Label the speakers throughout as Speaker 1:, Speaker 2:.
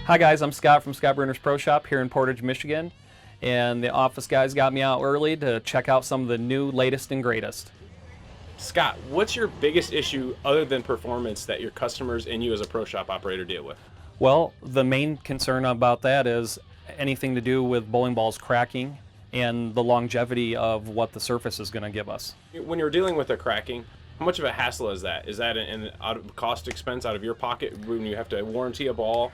Speaker 1: Hi guys, I'm Scott from Brunner's Pro Shop here in Portage, Michigan. And the office guys got me out early to check out some of the new, latest, and greatest.
Speaker 2: Scott, what's your biggest issue other than performance that your customers and you as a pro shop operator deal with?
Speaker 1: Well, the main concern about that is anything to do with bowling balls cracking and the longevity of what the surface is going to give us.
Speaker 2: When you're dealing with a cracking, how much of a hassle is that? Is that an out of cost expense out of your pocket when you have to warranty a ball?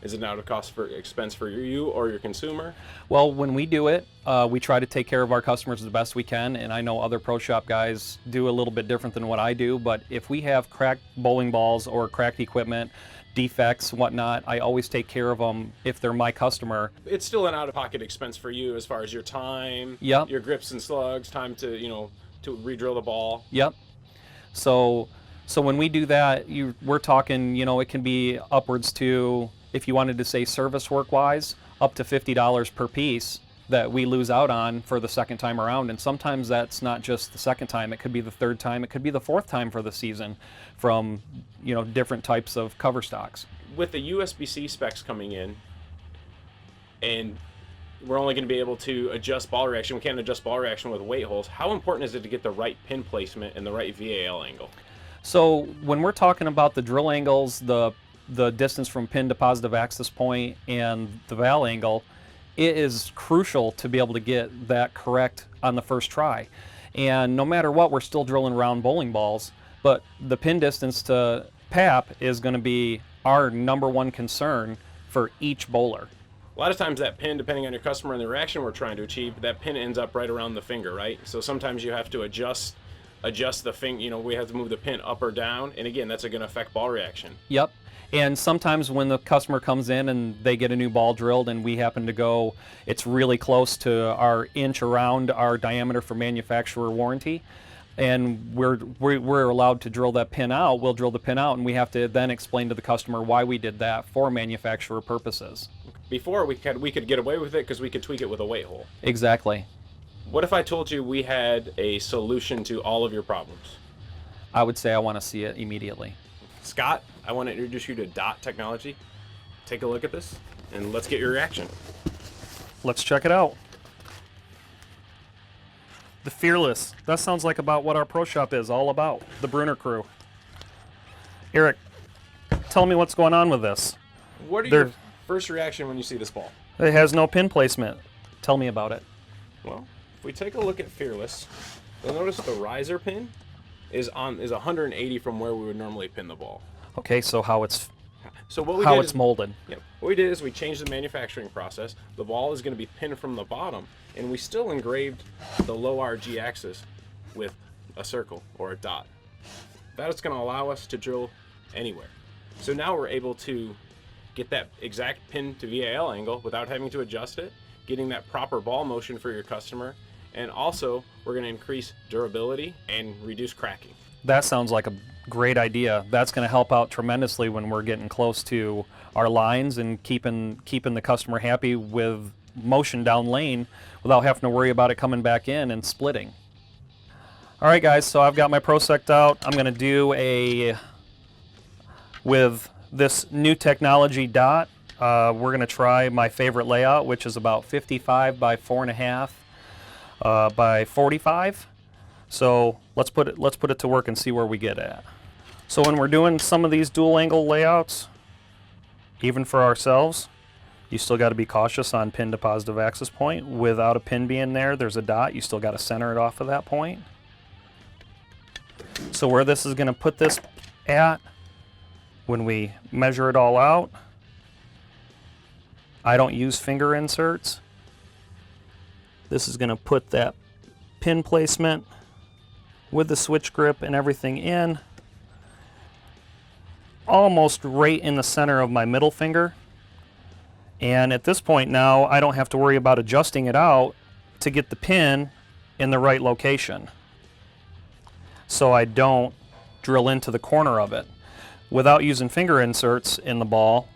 Speaker 2: Is it an out of cost for expense for you or your consumer?
Speaker 1: Well, when we do it, we try to take care of our customers the best we can, and I know other pro shop guys do a little bit different than what I do, but if we have cracked bowling balls or cracked equipment, defects, whatnot, I always take care of them if they're my customer.
Speaker 2: It's still an out-of-pocket expense for you as far as your time,
Speaker 1: Yep.
Speaker 2: your grips and slugs, time to, to re-drill the ball.
Speaker 1: Yep. So when we do that, we're talking, it can be upwards to, if you wanted to say service work-wise, up to $50 per piece that we lose out on for the second time around. And sometimes that's not just the second time, it could be the third time, it could be the fourth time for the season from, different types of cover stocks.
Speaker 2: With the USB-C specs coming in, and we're only going to be able to adjust ball reaction, we can't adjust ball reaction with weight holes, how important is it to get the right pin placement and the right VAL angle?
Speaker 1: So when we're talking about the drill angles, the distance from pin to positive access point, and the valve angle, it is crucial to be able to get that correct on the first try. And no matter what, we're still drilling round bowling balls, but the pin distance to PAP is going to be our number one concern for each bowler.
Speaker 2: A lot of times that pin, depending on your customer and the reaction we're trying to achieve, that pin ends up right around the finger, right? So sometimes you have to adjust the finger, we have to move the pin up or down, and again, that's going to affect ball reaction.
Speaker 1: Yep. And sometimes when the customer comes in and they get a new ball drilled and we happen to go, it's really close to our inch around our diameter for manufacturer warranty, and we're allowed to drill that pin out, we'll drill the pin out, and we have to then explain to the customer why we did that for manufacturer purposes.
Speaker 2: Before, we could get away with it because we could tweak it with a weight hole.
Speaker 1: Exactly.
Speaker 2: What if I told you we had a solution to all of your problems?
Speaker 1: I would say I want to see it immediately.
Speaker 2: Scott, I want to introduce you to DOT technology. Take a look at this, and let's get your reaction.
Speaker 1: Let's check it out. The Fearless. That sounds like about what our pro shop is all about. The Brunner crew. Eric, tell me what's going on with this.
Speaker 2: What are your first reaction when you see this ball?
Speaker 1: It has no pin placement. Tell me about it.
Speaker 2: Well, if we take a look at Fearless, you'll notice the riser pin is 180 from where we would normally pin the ball.
Speaker 1: Okay, so how it's molded.
Speaker 2: Yeah, what we did is we changed the manufacturing process. The ball is going to be pinned from the bottom, and we still engraved the low RG axis with a circle or a dot. That's going to allow us to drill anywhere. So now we're able to get that exact pin to VAL angle without having to adjust it, getting that proper ball motion for your customer, and also we're going to increase durability and reduce cracking.
Speaker 1: That sounds like a great idea. That's going to help out tremendously when we're getting close to our lines and keeping the customer happy with motion down lane without having to worry about it coming back in and splitting. All right guys, so I've got my ProSect out. I'm going to do with this new technology DOT, we're going to try my favorite layout, which is about 55 by 4.5 by 45. So let's put it to work and see where we get at. So when we're doing some of these dual angle layouts, even for ourselves, you still got to be cautious on pin to positive access point. Without a pin being there, there's a dot. You still got to center it off of that point. So where this is going to put this at, when we measure it all out, I don't use finger inserts. This is going to put that pin placement with the switch grip and everything in almost right in the center of my middle finger. And at this point now, I don't have to worry about adjusting it out to get the pin in the right location, so I don't drill into the corner of it. Without using finger inserts in the ball,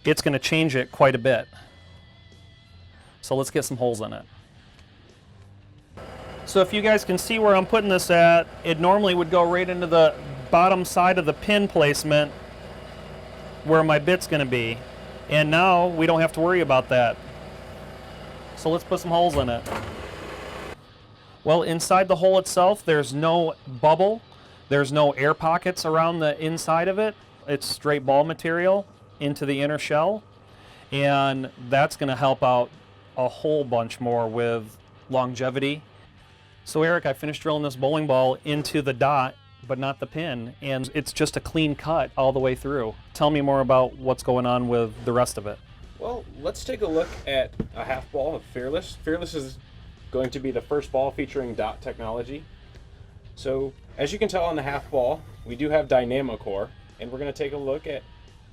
Speaker 1: it's going to change it quite a bit. So let's get some holes in it. So if you guys can see where I'm putting this at, it normally would go right into the bottom side of the pin placement where my bit's going to be. And now we don't have to worry about that. So let's put some holes in it. Well, inside the hole itself, there's no bubble. There's no air pockets around the inside of it. It's straight ball material into the inner shell. And that's going to help out a whole bunch more with longevity. So Eric, I finished drilling this bowling ball into the dot, but not the pin, and it's just a clean cut all the way through. Tell me more about what's going on with the rest of it.
Speaker 2: Well, let's take a look at a half ball of Fearless. Fearless is going to be the first ball featuring dot technology. So as you can tell on the half ball, we do have Dynamo core, and we're going to take a look at,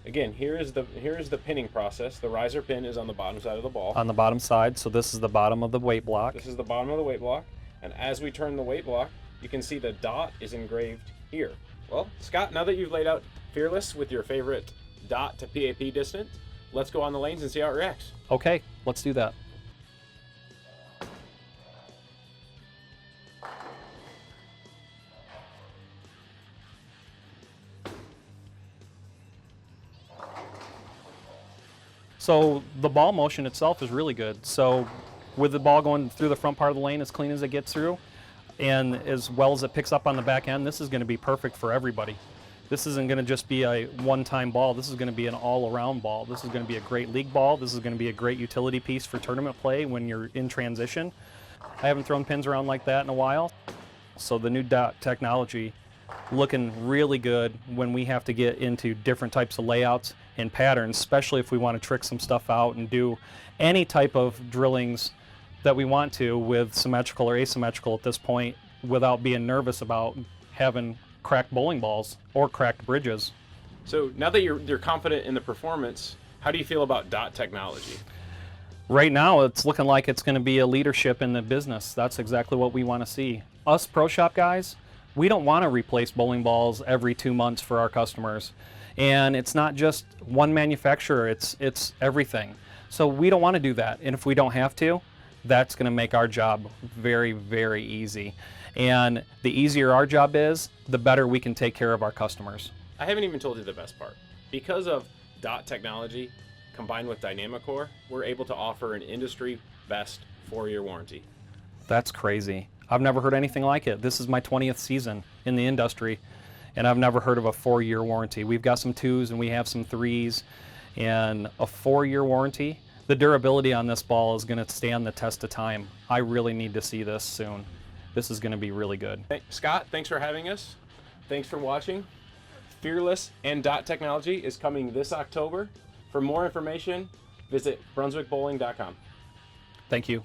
Speaker 2: again, here is the pinning process. The riser pin is on the bottom side of the ball.
Speaker 1: On the bottom side, so this is the bottom of the weight block.
Speaker 2: This is the bottom of the weight block, and as we turn the weight block, you can see the dot is engraved here. Well, Scott, now that you've laid out Fearless with your favorite dot to PAP distance, let's go on the lanes and see how it reacts.
Speaker 1: Okay, let's do that. So the ball motion itself is really good. So with the ball going through the front part of the lane as clean as it gets through, and as well as it picks up on the back end, this is going to be perfect for everybody. This isn't going to just be a one-time ball. This is going to be an all-around ball. This is going to be a great league ball. This is going to be a great utility piece for tournament play when you're in transition. I haven't thrown pins around like that in a while. So the new dot technology looking really good when we have to get into different types of layouts and patterns, especially if we want to trick some stuff out and do any type of drillings that we want to with symmetrical or asymmetrical at this point without being nervous about having cracked bowling balls or cracked bridges.
Speaker 2: So now that you're confident in the performance, how do you feel about dot technology?
Speaker 1: Right now, it's looking like it's going to be a leadership in the business. That's exactly what we want to see. Us pro shop guys, we don't want to replace bowling balls every 2 months for our customers. And it's not just one manufacturer, it's everything. So we don't want to do that. And if we don't have to, that's going to make our job very, very easy. And the easier our job is, the better we can take care of our customers.
Speaker 2: I haven't even told you the best part. Because of dot technology combined with Dynamo core, we're able to offer an industry best 4-year warranty.
Speaker 1: That's crazy. I've never heard anything like it. This is my 20th season in the industry, and I've never heard of a 4-year warranty. We've got some 2s and we have some 3s, and a 4-year warranty. The durability on this ball is going to stand the test of time. I really need to see this soon. This is going to be really good.
Speaker 2: Scott, thanks for having us. Thanks for watching. Fearless and dot technology is coming this October. For more information, visit brunswickbowling.com.
Speaker 1: Thank you.